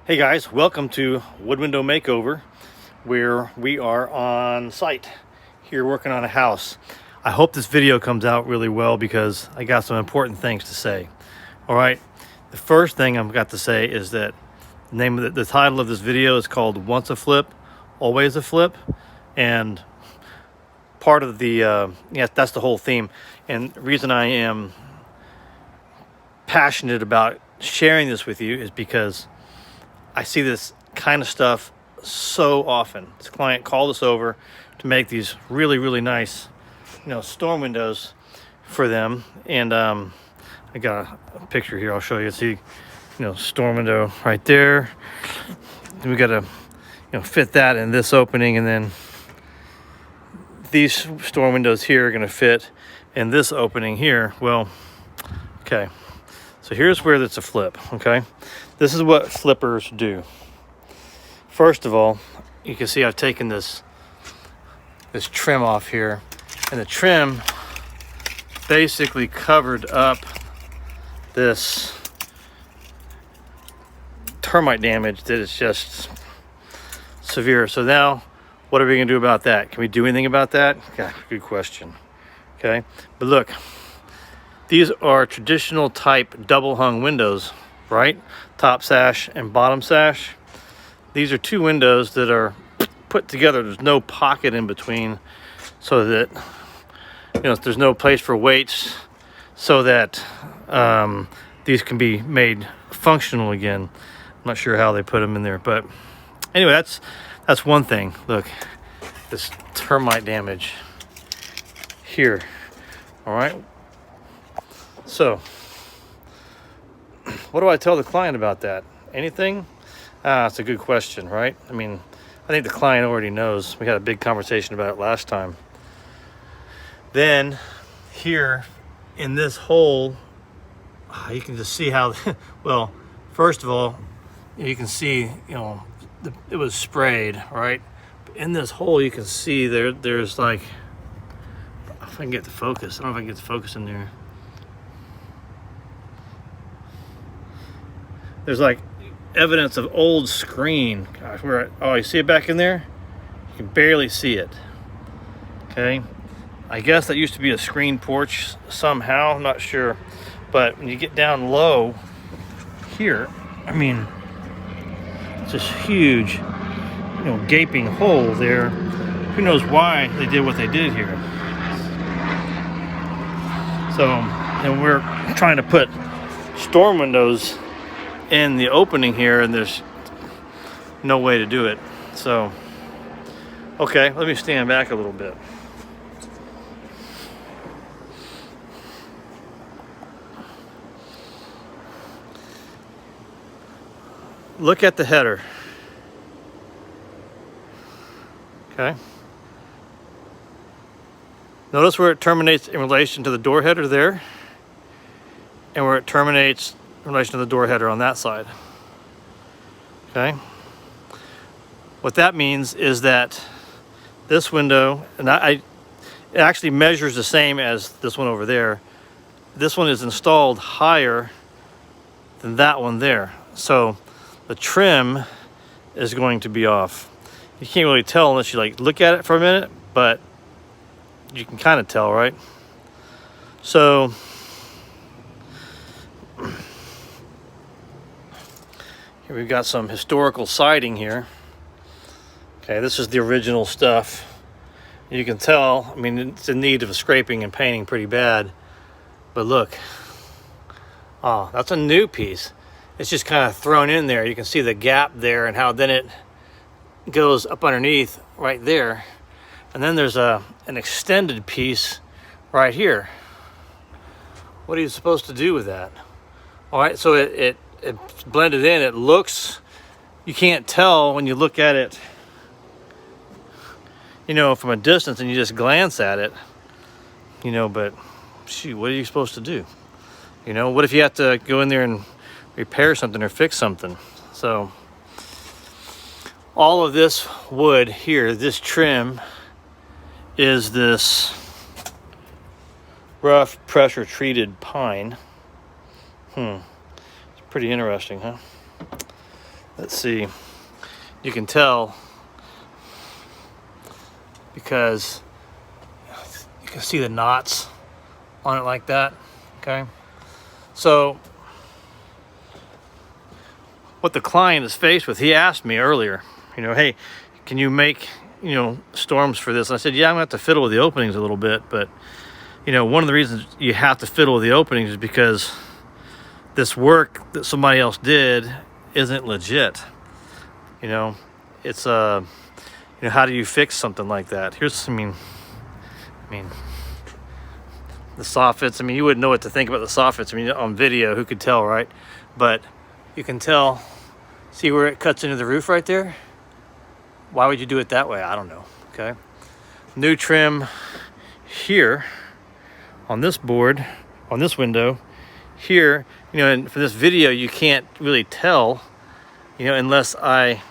Hey guys, welcome to Wood Window Makeover, where we are on site here working on a house. I hope this video comes out really well because I got some important things to say. All right, the first thing I've got to say is that the name of the title of this video is called Once a Flip, Always a Flip, and part of the that's the whole theme. And the reason I am passionate about sharing this with you is because I see this kind of stuff so often. This client called us over to make these really nice, storm windows for them. And I got a picture here. I'll show you. See, storm window right there. Then we got to, fit that in this opening, and then these storm windows here are going to fit in this opening here. Well, okay. So here's where it's a flip, okay? This is what flippers do. First of all, you can see I've taken this trim off here, and the trim basically covered up this termite damage that is just severe. So now, what are we gonna do about that? Can we do anything about that? Yeah, good question, okay? But look, these are traditional type double hung windows, right? Top sash and bottom sash. These are two windows that are put together. There's no pocket in between, so that there's no place for weights, so that these can be made functional again. I'm not sure how they put them in there, but anyway, that's one thing. Look, this termite damage here. All right. So, what do I tell the client about that? Anything? That's a good question, right? I mean, I think the client already knows. We had a big conversation about it last time. Then, here in this hole, you can just see how, well, first of all, you can see, it was sprayed, right? But in this hole, you can see there's like, if I can get the focus, I don't know if I can get the focus in there. There's like evidence of old screen. Gosh, you see it back in there? You can barely see it. Okay. I guess that used to be a screen porch somehow. I'm not sure. But when you get down low here, I mean, it's this huge, gaping hole there. Who knows why they did what they did here. So, and we're trying to put storm windows in the opening here, and there's no way to do it. So, okay, let me stand back a little bit. Look at the header. Okay. Notice where it terminates in relation to the door header there, and where it terminates in relation to the door header on that side. Okay. What that means is that this window, and it actually measures the same as this one over there. This one is installed higher than that one there. So the trim is going to be off. You can't really tell unless you look at it for a minute, but you can kind of tell, right? So here we've got some historical siding here. Okay, this is the original stuff. You can tell, I mean, it's in need of scraping and painting pretty bad. But look, oh, that's a new piece. It's just kind of thrown in there. You can see the gap there and how then it goes up underneath right there. And then there's an extended piece right here. What are you supposed to do with that? All right, so it's blended in. It looks, you can't tell when you look at it, from a distance and you just glance at it, but shoot, what are you supposed to do? What if you have to go in there and repair something or fix something? So all of this wood here, this trim, is this rough pressure treated pine. It's pretty interesting, huh? let's see, you can tell because you can see the knots on it like that. Okay, so what the client is faced with, he asked me earlier, you know, hey, can you make, you know, storms for this? And I said, yeah, I'm gonna have to fiddle with the openings a little bit, but you know, one of the reasons you have to fiddle with the openings is because this work that somebody else did isn't legit. You know, it's you know, how do you fix something like that? Here's, I mean, the soffits. I mean, you wouldn't know what to think about the soffits. I mean, on video, who could tell, right? But you can tell. See where it cuts into the roof right there? Why would you do it that way? I don't know. Okay. New trim here on this board, on this window here. You know, and for this video, you can't really tell, you know, unless I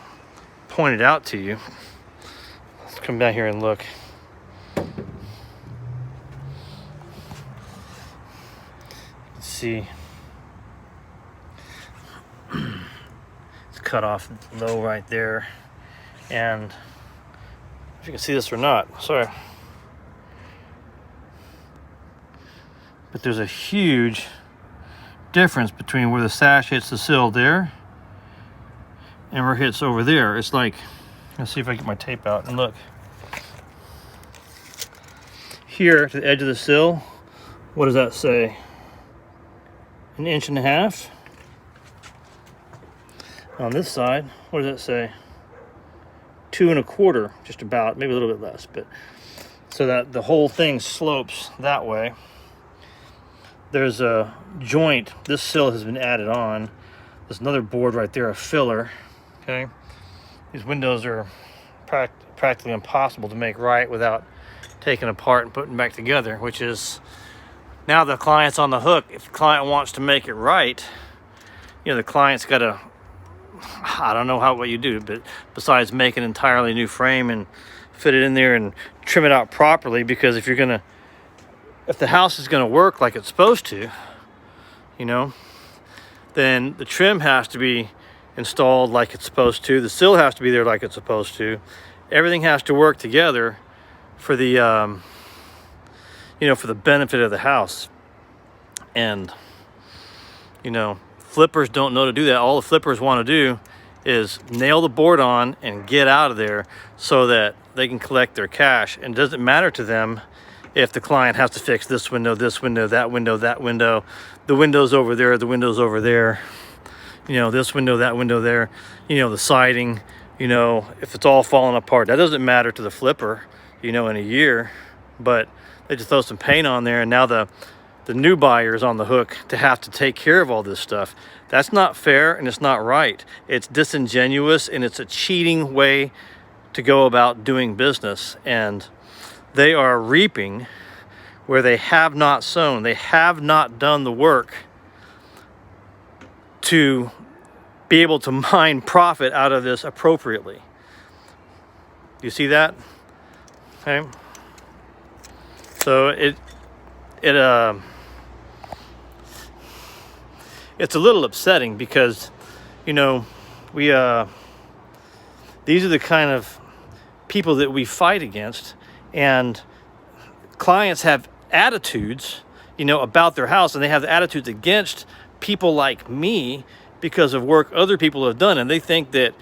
point it out to you. Let's come down here and look. Let's see. It's cut off low right there. And if you can see this or not, sorry. But there's a huge difference between where the sash hits the sill there and where it hits over there. It's like, let's see if I get my tape out and look. Here to the edge of the sill, what does that say? 1.5 inches. On this side, what does that say? 2.25, just about, maybe a little bit less, but so that the whole thing slopes that way. There's a joint. This sill has been added on. There's another board right there, a filler. Okay, these windows are practically impossible to make right without taking apart and putting back together, which is now the client's on the hook. If the client wants to make it right, you know, the client's got to, I don't know what you do, but besides make an entirely new frame and fit it in there and trim it out properly, because if the house is gonna work like it's supposed to, you know, then the trim has to be installed like it's supposed to. The sill has to be there like it's supposed to. Everything has to work together for the, you know, for the benefit of the house. And, you know, flippers don't know to do that. All the flippers want to do is nail the board on and get out of there so that they can collect their cash. And it doesn't matter to them if the client has to fix this window, that window, the windows over there, the windows over there, you know, this window, that window there, you know, the siding, you know, if it's all falling apart. That doesn't matter to the flipper, you know, in a year, but they just throw some paint on there, and now the new buyer is on the hook to have to take care of all this stuff. That's not fair, and it's not right. It's disingenuous, and it's a cheating way to go about doing business. And they are reaping where they have not sown. They have not done the work to be able to mine profit out of this appropriately. Do you see that? Okay. So it's a little upsetting because, you know, these are the kind of people that we fight against, and clients have attitudes, you know, about their house, and they have attitudes against people like me because of work other people have done, and they think that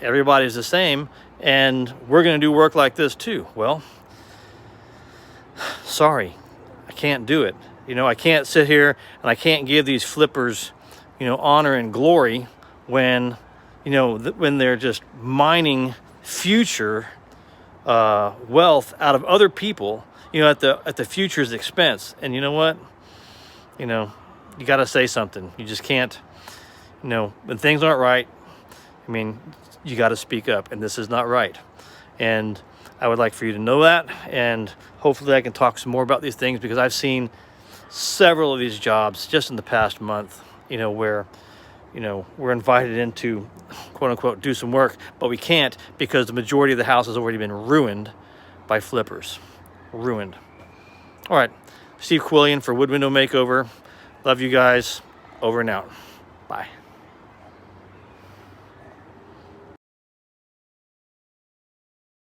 everybody's the same and we're going to do work like this too. Well, sorry, I can't do it. You know, I can't sit here and I can't give these flippers, you know, honor and glory when, you know, when they're just mining future wealth out of other people, you know, at the future's expense. And you know what? You know, you got to say something. You just can't, you know, when things aren't right, I mean, you got to speak up, and this is not right. And I would like for you to know that, and hopefully I can talk some more about these things, because I've seen several of these jobs just in the past month, you know, where, you know, we're invited in to, quote unquote, do some work, but we can't because the majority of the house has already been ruined by flippers. Ruined. All right, Steve Quillian for Wood Window Makeover. Love you guys. Over and out. Bye.